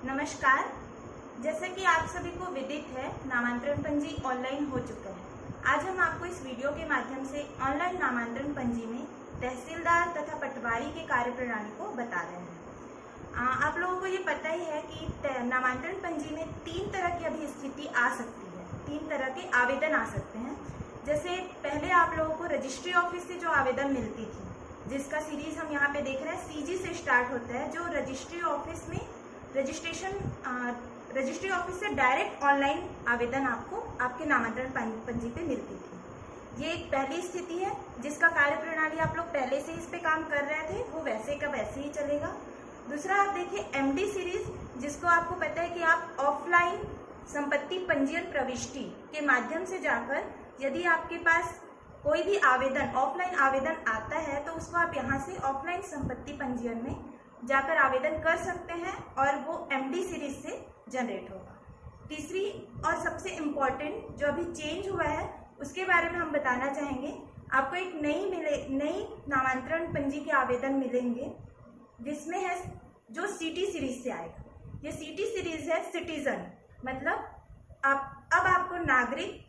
नमस्कार। जैसा कि आप सभी को विदित है, नामांतरण पंजी ऑनलाइन हो चुका है। आज हम आपको इस वीडियो के माध्यम से ऑनलाइन नामांतरण पंजी में तहसीलदार तथा पटवारी के कार्यप्रणाली को बता रहे हैं। आप लोगों को ये पता ही है कि नामांतरण पंजी में 3 तरह की अभी स्थिति आ सकती है, 3 तरह के आवेदन आ सकते हैं। जैसे पहले आप लोगों को रजिस्ट्री ऑफिस से जो आवेदन मिलती थी, जिसका सीरीज हम यहाँ पे देख रहे हैं, सीजी से स्टार्ट होता है, जो रजिस्ट्री ऑफिस में रजिस्ट्री ऑफिस से डायरेक्ट ऑनलाइन आवेदन आपको आपके नामांतरण पंजी पे मिलती थी। ये एक पहली स्थिति है जिसका कार्यप्रणाली आप लोग पहले से इस पे काम कर रहे थे, वो वैसे का वैसे ही चलेगा। दूसरा आप देखिए एमडी सीरीज, जिसको आपको पता है कि आप ऑफलाइन संपत्ति पंजीयन प्रविष्टि के माध्यम से जाकर यदि आपके पास कोई भी आवेदन ऑफलाइन आवेदन आता है तो उसको आप यहाँ से ऑफलाइन संपत्ति पंजीयन में जाकर आवेदन कर सकते हैं और वो एमडी सीरीज से जनरेट होगा। तीसरी और सबसे इम्पॉर्टेंट जो अभी चेंज हुआ है उसके बारे में हम बताना चाहेंगे। आपको एक नई नामांतरण पंजी के आवेदन मिलेंगे, जिसमें है जो सीटी सीरीज से आएगा। ये सीटी सीरीज है सिटीजन, मतलब अब आपको नागरिक।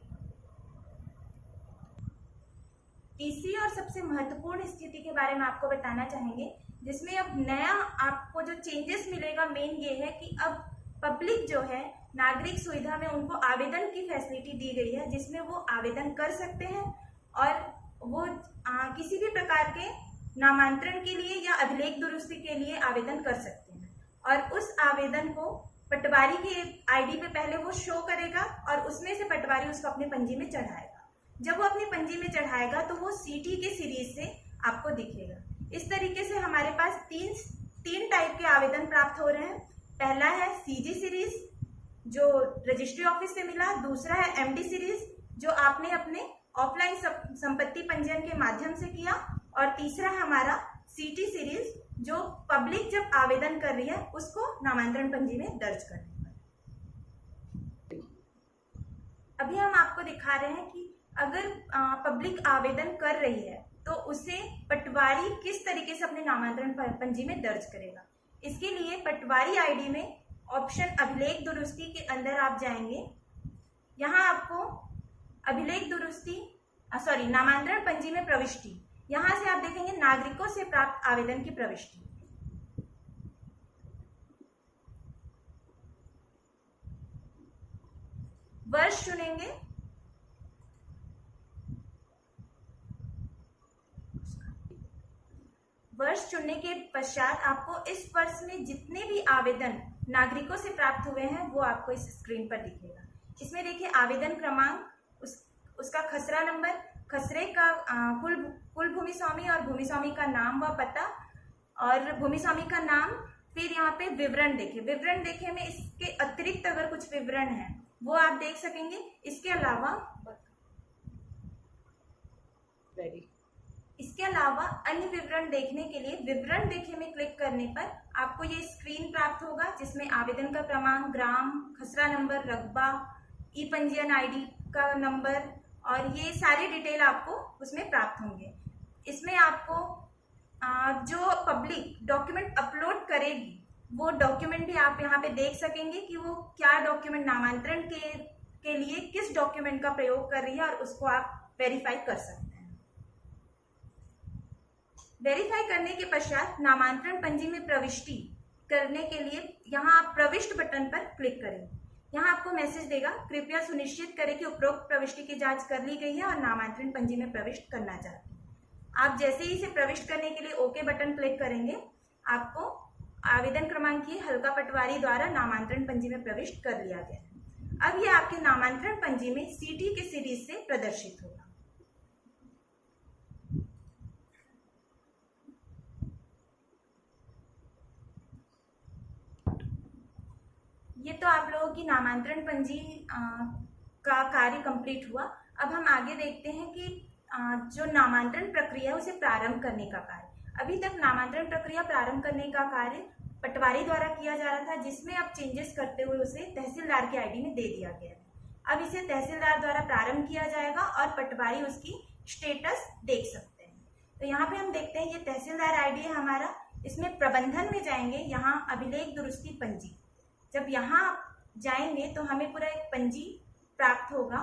तीसरी और सबसे महत्वपूर्ण स्थिति के बारे में आपको बताना चाहेंगे, जिसमें अब नया आपको जो चेंजेस मिलेगा, मेन ये है कि अब पब्लिक जो है नागरिक सुविधा में उनको आवेदन की फैसिलिटी दी गई है, जिसमें वो आवेदन कर सकते हैं और वो किसी भी प्रकार के नामांतरण के लिए या अभिलेख दुरुस्ती के लिए आवेदन कर सकते हैं। और उस आवेदन को पटवारी के आईडी पे पहले वो शो करेगा और उसमें से पटवारी उसको अपने पंजी में चढ़ाएगा। जब वो अपनी पंजी में चढ़ाएगा तो वो सीटी के सीरीज से आपको दिखेगा। इस तरीके से हमारे पास तीन टाइप के आवेदन प्राप्त हो रहे हैं। पहला है सीजी सीरीज जो रजिस्ट्री ऑफिस से मिला, दूसरा है एमडी सीरीज जो आपने अपने ऑफलाइन संपत्ति पंजीयन के माध्यम से किया, और तीसरा है हमारा सीटी सीरीज जो पब्लिक जब आवेदन कर रही है उसको नामांतरण पंजी में दर्ज करने पर। अभी हम आपको दिखा रहे हैं कि अगर पब्लिक आवेदन कर रही है तो उसे पटवारी किस तरीके से अपने नामांतरण पंजी में दर्ज करेगा। इसके लिए पटवारी आईडी में ऑप्शन अभिलेख दुरुस्ती के अंदर आप जाएंगे। यहाँ आपको अभिलेख दुरुस्ती नामांतरण पंजी में प्रविष्टि, यहाँ से आप देखेंगे नागरिकों से प्राप्त आवेदन की प्रविष्टि। वर्ष चुनेंगे, वर्ष चुनने के पश्चात आपको इस वर्ष में जितने भी आवेदन नागरिकों से प्राप्त हुए हैं वो आपको इस स्क्रीन पर दिखेगा। इसमें देखिए आवेदन क्रमांक, उसका खसरा नंबर, खसरे का कुल भूमि स्वामी और भूमि स्वामी का नाम व पता, और भूमि स्वामी का नाम। फिर यहाँ पे विवरण देखे में इसके अतिरिक्त अगर कुछ विवरण है वो आप देख सकेंगे। इसके अलावा अन्य विवरण देखने के लिए विवरण देखे में क्लिक करने पर आपको ये स्क्रीन प्राप्त होगा, जिसमें आवेदन का क्रमांक, ग्राम, खसरा नंबर, रकबा, ई पंजीयन आईडी का नंबर और ये सारे डिटेल आपको उसमें प्राप्त होंगे। इसमें आपको जो पब्लिक डॉक्यूमेंट अपलोड करेगी वो डॉक्यूमेंट भी आप यहाँ पे देख सकेंगे कि वो क्या डॉक्यूमेंट नामांतरण के लिए किस डॉक्यूमेंट का प्रयोग कर रही है, और उसको आप वेरीफाई कर सकते हैं। वेरीफाई करने के पश्चात नामांतरण पंजी में प्रविष्टि करने के लिए यहाँ आप प्रविष्ट बटन पर क्लिक करें। यहाँ आपको मैसेज देगा, कृपया सुनिश्चित करें कि उपरोक्त प्रविष्टि की जांच कर ली गई है और नामांतरण पंजी में प्रविष्ट करना चाहते हैं। आप जैसे ही इसे प्रविष्ट करने के लिए ओके बटन क्लिक करेंगे, आपको आवेदन क्रमांक की हल्का पटवारी द्वारा नामांतरण पंजी में प्रविष्ट कर लिया गया है। अब ये आपके नामांतरण पंजी में सीटी के सीरीज से प्रदर्शित होगा। ये तो आप लोगों की नामांतरण पंजी का कार्य कंप्लीट हुआ। अब हम आगे देखते हैं कि जो नामांतरण प्रक्रिया है उसे प्रारंभ करने का कार्य। अभी तक नामांतरण प्रक्रिया प्रारंभ करने का कार्य पटवारी द्वारा किया जा रहा था, जिसमें अब चेंजेस करते हुए उसे तहसीलदार के आईडी में दे दिया गया है। अब इसे तहसीलदार द्वारा प्रारंभ किया जाएगा और पटवारी उसकी स्टेटस देख सकते हैं। तो यहाँ पे हम देखते हैं ये तहसीलदार आईडी है हमारा। इसमें प्रबंधन में जाएंगे, यहाँ अभिलेख दुरुस्ती पंजी, जब यहाँ जाएंगे तो हमें पूरा एक पंजी प्राप्त होगा।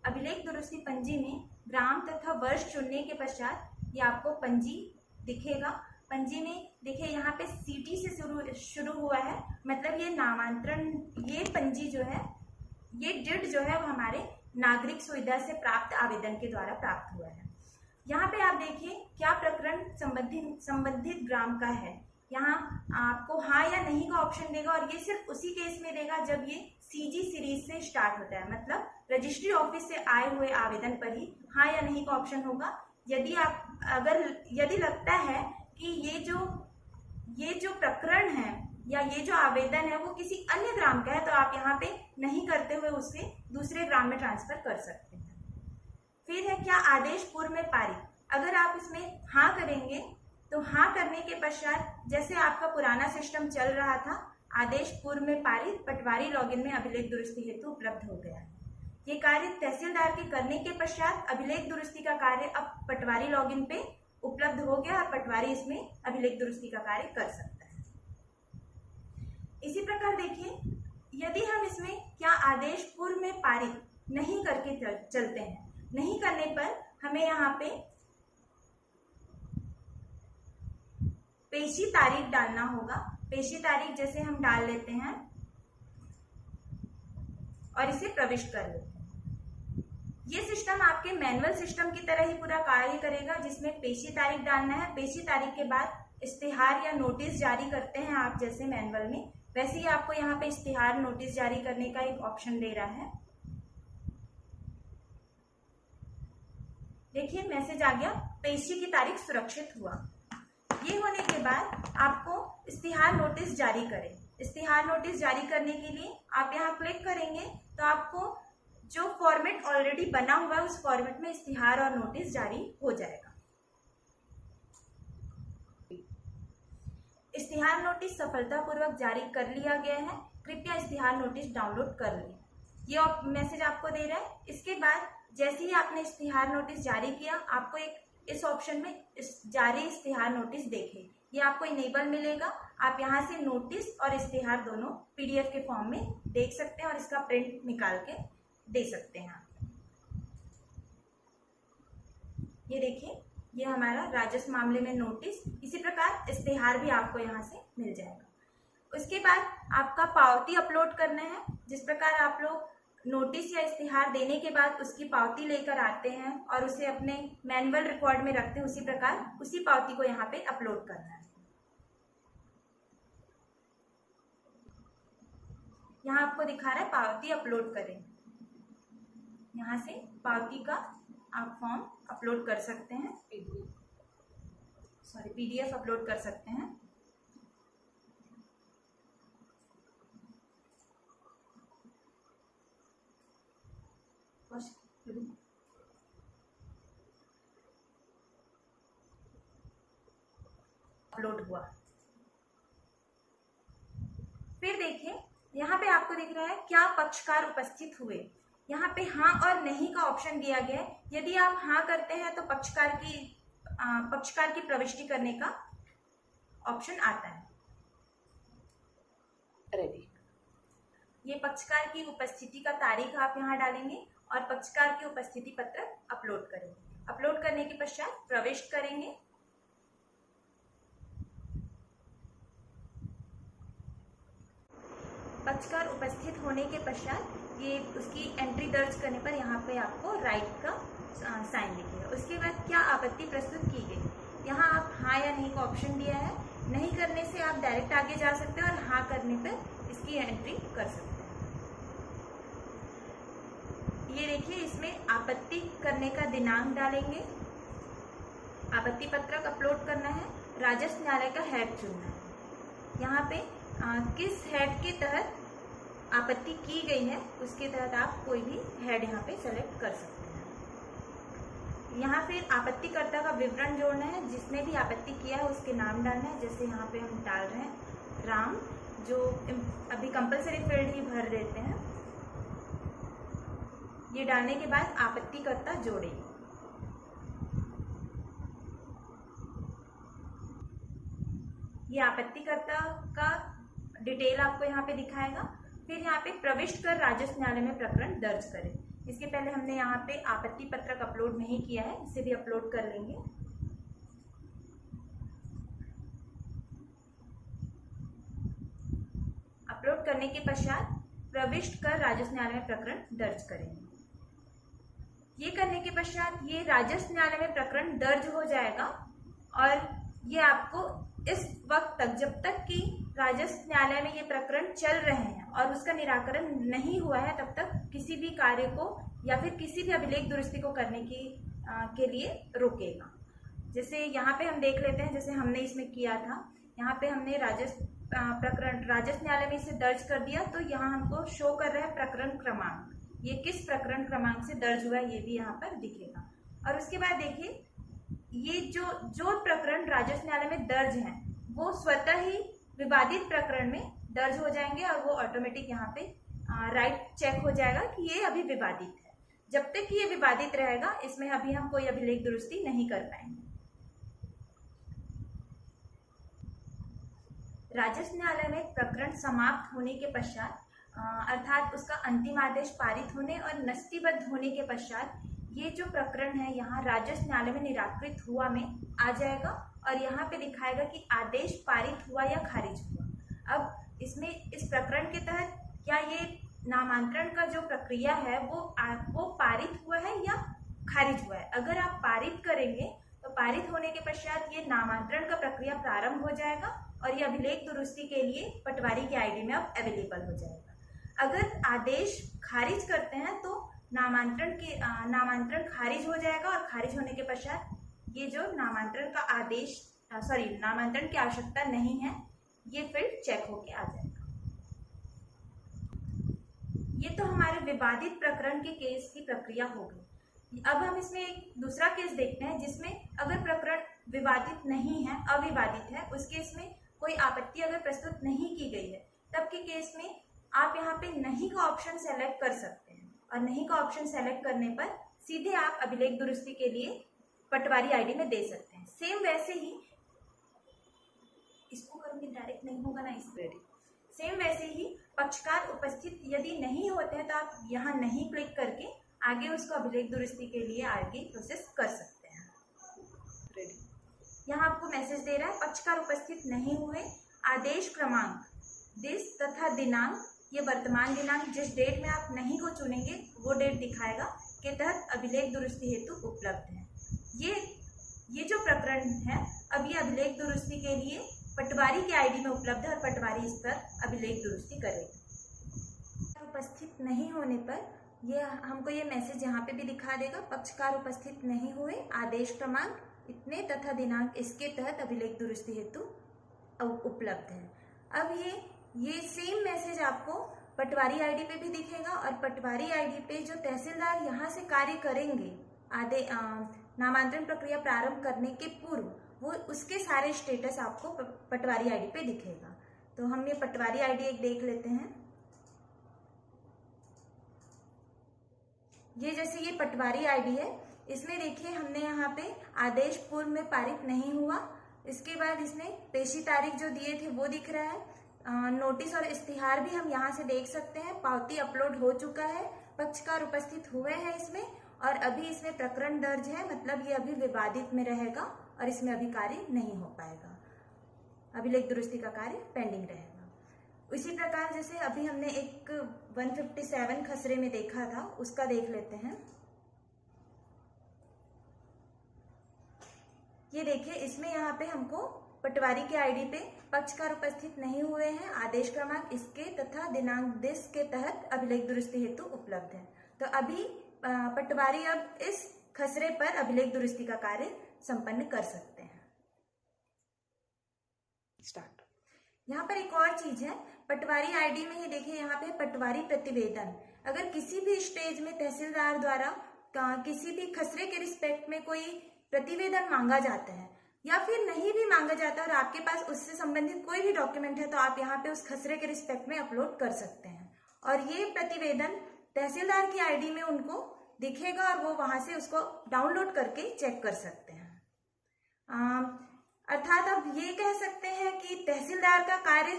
अभिलेख दुरुस्ती पंजी में ग्राम तथा वर्ष चुनने के पश्चात ये आपको पंजी दिखेगा। पंजी में देखिए यहाँ पे सिटी से शुरू हुआ है, मतलब ये नामांतरण, ये पंजी जो है, ये डिड जो है वो हमारे नागरिक सुविधा से प्राप्त आवेदन के द्वारा प्राप्त हुआ है। यहाँ पे आप देखिए क्या प्रकरण संबंधित ग्राम का है। यहाँ आपको हाँ या नहीं का ऑप्शन देगा, और ये सिर्फ उसी केस में देगा जब ये सीजी सीरीज से स्टार्ट होता है, मतलब रजिस्ट्री ऑफिस से आए हुए आवेदन पर ही हाँ या नहीं का ऑप्शन होगा। यदि लगता है कि ये जो प्रकरण है या ये जो आवेदन है वो किसी अन्य ग्राम का है, तो आप यहाँ पे नहीं करते हुए उससे दूसरे ग्राम में ट्रांसफर कर सकते हैं। फिर है क्या आदेश पूर्व में पारित। अगर आप इसमें हाँ करेंगे तो हाँ करने के पश्चात जैसे आपका पुराना सिस्टम चल रहा था, आदेश पूर्व में पारित पटवारी लॉगिन में अभिलेख दुरुस्ती हेतु उपलब्ध हो गया है। ये कार्य तहसीलदार के करने के पश्चात अभिलेख दुरुस्ती का कार्य अब पटवारी लॉगिन पे उपलब्ध हो गया और पटवारी इसमें अभिलेख दुरुस्ती का कार्य कर सकता है। इसी प्रकार देखिए, यदि हम इसमें क्या आदेश पूर्व में पारित नहीं करके चलते हैं, नहीं करने पर हमें यहाँ पे पेशी तारीख डालना होगा। पेशी तारीख जैसे हम डाल लेते हैं और इसे प्रविष्ट कर लेते हैं। ये सिस्टम आपके मैनुअल सिस्टम की तरह ही पूरा कार्य करेगा, जिसमें पेशी तारीख डालना है। पेशी तारीख के बाद इस्तेहार या नोटिस जारी करते हैं आप जैसे मैनुअल में, वैसे ही आपको यहाँ पे इस्तेहार नोटिस जारी करने का एक ऑप्शन दे रहा है। देखिए मैसेज आ गया, पेशी की तारीख सुरक्षित हुआ। ये होने के बाद आपको इस्तेहार नोटिस जारी करें। इस्तेहार नोटिस जारी करने के लिए आप यहाँ क्लिक करेंगे तो आपको जो फॉर्मेट ऑलरेडी बना हुआ है उस फॉर्मेट में इस्तेहार और नोटिस जारी हो जाएगा। इस्तेहार नोटिस सफलतापूर्वक जारी कर लिया गया है, कृपया इस्तेहार नोटिस डाउनलोड कर लें। ये मैसेज आपको दे रहा है। इसके बाद जैसे ही आपने इस्तेहार नोटिस जारी किया, आपको एक इस ऑप्शन में जारी इस्तेहार नोटिस देखें, ये आपको इनेबल मिलेगा। आप यहाँ से नोटिस और इस्तेहार दोनों पीडीएफ के फॉर्म में देख सकते हैं और इसका प्रिंट निकाल के दे सकते हैं आप। ये देखिए, ये हमारा राजस्व मामले में नोटिस, इसी प्रकार इस्तेहार भी आपको यहाँ से मिल जाएगा। उसके बाद आपका पावती अपलोड करना है। जिस प्रकार आप लोग नोटिस या इस्तेहार देने के बाद उसकी पावती लेकर आते हैं और उसे अपने मैनुअल रिकॉर्ड में रखते हैं, उसी प्रकार उसी पावती को यहाँ पे अपलोड करना है। यहाँ आपको दिखा रहा है पावती अपलोड करें। यहाँ से पावती का आप फॉर्म अपलोड कर सकते हैं, पीडीएफ अपलोड कर सकते हैं। अपलोड हुआ। फिर देखिए यहाँ पे आपको दिख रहा है क्या पक्षकार उपस्थित हुए। यहाँ पे हाँ और नहीं का ऑप्शन दिया गया है। यदि आप हाँ करते हैं तो पक्षकार की प्रविष्टि करने का ऑप्शन आता है। रेडी। ये पक्षकार की उपस्थिति का तारीख आप यहाँ डालेंगे और पक्षकार की उपस्थिति पत्र अपलोड करेंगे। अपलोड करने के पश्चात प्रविष्ट करेंगे। पक्षकार उपस्थित होने के पश्चात ये उसकी एंट्री दर्ज करने पर यहाँ पे आपको राइट का साइन दिखेगा। उसके बाद क्या आपत्ति प्रस्तुत की गई, यहाँ आप हाँ या नहीं का ऑप्शन दिया है। नहीं करने से आप डायरेक्ट आगे जा सकते हैं और हाँ करने पर इसकी एंट्री कर सकते हैं। ये देखिए, इसमें आपत्ति करने का दिनांक डालेंगे, आपत्ति पत्रक अपलोड करना है, राजस्व न्यायालय का हेड चुनना है। यहाँ पे किस हेड के तहत आपत्ति की गई है उसके तहत आप कोई भी हेड यहाँ पे सेलेक्ट कर सकते हैं। यहाँ फिर आपत्तिकर्ता का विवरण जोड़ना है, जिसने भी आपत्ति किया है उसके नाम डालना है। जैसे यहाँ पे हम डाल रहे हैं राम, जो अभी कंपलसरी फील्ड ही भर देते हैं। ये डालने के बाद आपत्तिकर्ता जोड़ेंगे। ये आपत्तिकर्ता का डिटेल आपको यहाँ पे दिखाएगा। फिर यहाँ पे प्रविष्ट कर राजस्व न्यायालय में प्रकरण दर्ज करें। इसके पहले हमने यहाँ पे आपत्ति पत्रक अपलोड नहीं किया है, इसे भी अपलोड कर लेंगे। अपलोड करने के पश्चात प्रविष्ट कर राजस्व न्यायालय में प्रकरण दर्ज करेंगे। ये करने के पश्चात ये राजस्व न्यायालय में प्रकरण दर्ज हो जाएगा और ये आपको इस वक्त तक, जब तक कि राजस्व न्यायालय में ये प्रकरण चल रहे हैं और उसका निराकरण नहीं हुआ है, तब तक किसी भी कार्य को या फिर किसी भी अभिलेख दुरुस्ती को करने के लिए रोकेगा। जैसे यहाँ पे हम देख लेते हैं, जैसे हमने इसमें किया था, यहाँ पे हमने प्रकरण राजस्व न्यायालय में इसे दर्ज कर दिया, तो यहाँ हमको शो कर रहा है प्रकरण क्रमांक, ये किस प्रकरण क्रमांक से दर्ज हुआ है ये भी यहाँ पर दिखेगा। और उसके बाद देखिए, ये जो प्रकरण राजस्व न्यायालय में दर्ज हैं वो स्वतः ही विवादित प्रकरण में दर्ज हो जाएंगे और वो ऑटोमेटिक यहाँ पे राइट चेक हो जाएगा कि ये अभी विवादित है। जब तक कि ये विवादित रहेगा, इसमें अभी हम कोई अभिलेख दुरुस्ती नहीं कर पाएंगे। राजस्व न्यायालय में प्रकरण समाप्त होने के पश्चात, अर्थात उसका अंतिम आदेश पारित होने और नस्तीबद्ध होने के पश्चात, ये जो प्रकरण है यहाँ राजस्व न्यायालय में निराकृत हुआ में आ जाएगा और यहाँ पे दिखाएगा कि आदेश पारित हुआ या खारिज हुआ। अब इसमें इस प्रकरण के तहत क्या ये नामांतरण का जो प्रक्रिया है वो पारित हुआ है या खारिज हुआ है। अगर आप पारित करेंगे तो पारित होने के पश्चात ये नामांतरण का प्रक्रिया प्रारंभ हो जाएगा और ये अभिलेख दुरुस्ती के लिए पटवारी के आईडी में अब अवेलेबल हो जाएगा। अगर आदेश खारिज करते हैं तो नामांतरण खारिज हो जाएगा और खारिज होने के पश्चात ये जो नामांतरण का आदेश नामांतरण की आवश्यकता नहीं है, ये फिर चेक होके आ जाएगा। ये तो हमारे विवादित प्रकरण के केस की प्रक्रिया हो गई। अब हम इसमें एक दूसरा केस देखते हैं जिसमें अगर प्रकरण विवादित नहीं है, अविवादित है, उस केस में कोई आपत्ति अगर प्रस्तुत नहीं की गई है, तब के केस में आप यहाँ पे नहीं का ऑप्शन सेलेक्ट कर सकते हैं और नहीं का ऑप्शन सेलेक्ट करने पर सीधे आप अभिलेख दुरुस्ती के लिए पटवारी आईडी में दे सकते हैं। सेम वैसे ही इसको करूंगी, डायरेक्ट नहीं होगा ना इस पर। सेम वैसे ही पक्षकार उपस्थित यदि नहीं होते हैं तो आप यहाँ नहीं क्लिक करके आगे उसको अभिलेख दुरुस्ती के लिए आगे प्रोसेस कर सकते हैं। यहाँ आपको मैसेज दे रहा है पक्षकार उपस्थित नहीं हुए, आदेश क्रमांक दिस तथा दिनांक, ये वर्तमान दिनांक जिस डेट में आप नहीं को चुनेंगे वो डेट दिखाएगा, के तहत अभिलेख दुरुस्ती हेतु उपलब्ध है। ये जो प्रकरण है अब ये अभिलेख दुरुस्ती के लिए पटवारी के आईडी में उपलब्ध है और पटवारी इस पर अभिलेख दुरुस्ती करेगा। उपस्थित नहीं होने पर ये हमको ये मैसेज यहाँ पे भी दिखा देगा, पक्षकार उपस्थित नहीं हुए, आदेश क्रमांक इतने तथा दिनांक इसके तहत अभिलेख दुरुस्ती हेतु उपलब्ध है। अब ये सेम मैसेज आपको पटवारी आईडी पे भी दिखेगा और पटवारी आईडी पे जो तहसीलदार यहाँ से कार्य करेंगे नामांतरण प्रक्रिया प्रारंभ करने के पूर्व, वो उसके सारे स्टेटस आपको पटवारी आईडी पे दिखेगा। तो हम ये पटवारी आईडी एक देख लेते हैं। ये जैसे ये पटवारी आईडी है, इसमें देखिए हमने यहाँ पे आदेश पूर्व में पारित नहीं हुआ, इसके बाद इसने पेशी तारीख जो दिए थे वो दिख रहा है, नोटिस और इस्तिहार भी हम यहाँ से देख सकते हैं, पावती अपलोड हो चुका है, पक्षकार उपस्थित हुए हैं इसमें और अभी इसमें प्रकरण दर्ज है, मतलब ये अभी विवादित में रहेगा और इसमें अभी कार्य नहीं हो पाएगा, अभिलेख दुरुस्ती का कार्य पेंडिंग रहेगा। इसी प्रकार जैसे अभी हमने एक 157 खसरे में देखा था, उसका देख लेते हैं। ये देखिए इसमें यहाँ पे हमको पटवारी के आईडी पे पक्षकार उपस्थित नहीं हुए हैं, आदेश क्रमांक इसके तथा दिनांक दिस के तहत अभिलेख दुरुस्ती हेतु उपलब्ध है। तो अभी पटवारी अब इस खसरे पर अभिलेख दुरुस्ती का कार्य संपन्न कर सकते हैं। स्टार्ट। यहाँ पर एक और चीज है, पटवारी आईडी में ही देखिए यहाँ पे पटवारी प्रतिवेदन, अगर किसी भी स्टेज में तहसीलदार द्वारा किसी भी खसरे के रिस्पेक्ट में कोई प्रतिवेदन मांगा जाता है या फिर नहीं भी मांगा जाता और आपके पास उससे संबंधित कोई भी डॉक्यूमेंट है तो आप यहाँ पे उस खसरे के रिस्पेक्ट में अपलोड कर सकते हैं और ये प्रतिवेदन तहसीलदार की आईडी में उनको दिखेगा और वो वहां से उसको डाउनलोड करके चेक कर सकते हैं। अर्थात अब ये कह सकते हैं कि तहसीलदार का कार्य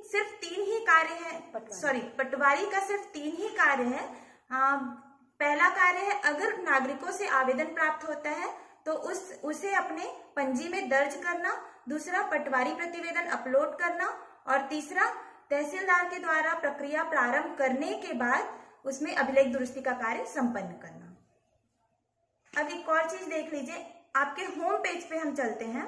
सिर्फ तीन ही कार्य है, पटवारी का सिर्फ तीन ही कार्य है। पहला कार्य है, अगर नागरिकों से आवेदन प्राप्त होता है तो उसे अपने पंजी में दर्ज करना, दूसरा पटवारी प्रतिवेदन अपलोड करना, और तीसरा तहसीलदार के द्वारा प्रक्रिया प्रारंभ करने के बाद उसमें अभिलेख दुरुस्ती का कार्य संपन्न करना। अब एक और चीज देख लीजिए, आपके होम पेज पे हम चलते हैं।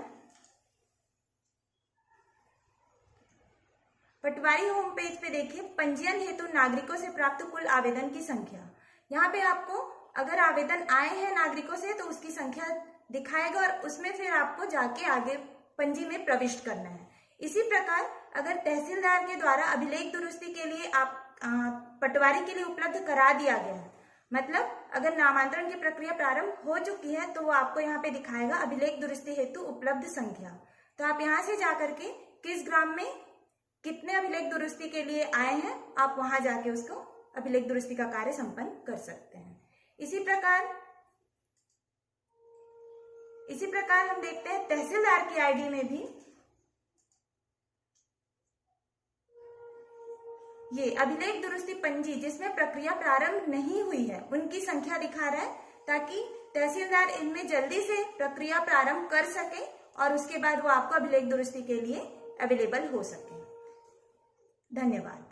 पटवारी होम पेज पे देखिए, पंजीयन हेतु नागरिकों से प्राप्त कुल आवेदन की संख्या। यहाँ पे आपको अगर आवेदन आए हैं नागरिकों से तो उसकी संख्या दिखाएगा और उसमें फिर आपको जाके आगे पंजी में प्रविष्ट करना है। इसी प्रकार अगर तहसीलदार के द्वारा अभिलेख दुरुस्ती के लिए आप पटवारी के लिए उपलब्ध करा दिया गया है, मतलब अगर नामांतरण की प्रक्रिया प्रारंभ हो चुकी है तो वो आपको यहाँ पे दिखाएगा अभिलेख दुरुस्ती हेतु उपलब्ध संख्या। तो आप यहाँ से जाकर के किस ग्राम में कितने अभिलेख दुरुस्ती के लिए आए हैं, आप वहां जाके उसको अभिलेख दुरुस्ती का कार्य संपन्न कर सकते हैं। इसी प्रकार हम देखते हैं तहसीलदार की आईडी में भी ये अभिलेख दुरुस्ती पंजी जिसमें प्रक्रिया प्रारंभ नहीं हुई है उनकी संख्या दिखा रहा है, ताकि तहसीलदार इनमें जल्दी से प्रक्रिया प्रारंभ कर सके और उसके बाद वो आपको अभिलेख दुरुस्ती के लिए अवेलेबल हो सके। धन्यवाद।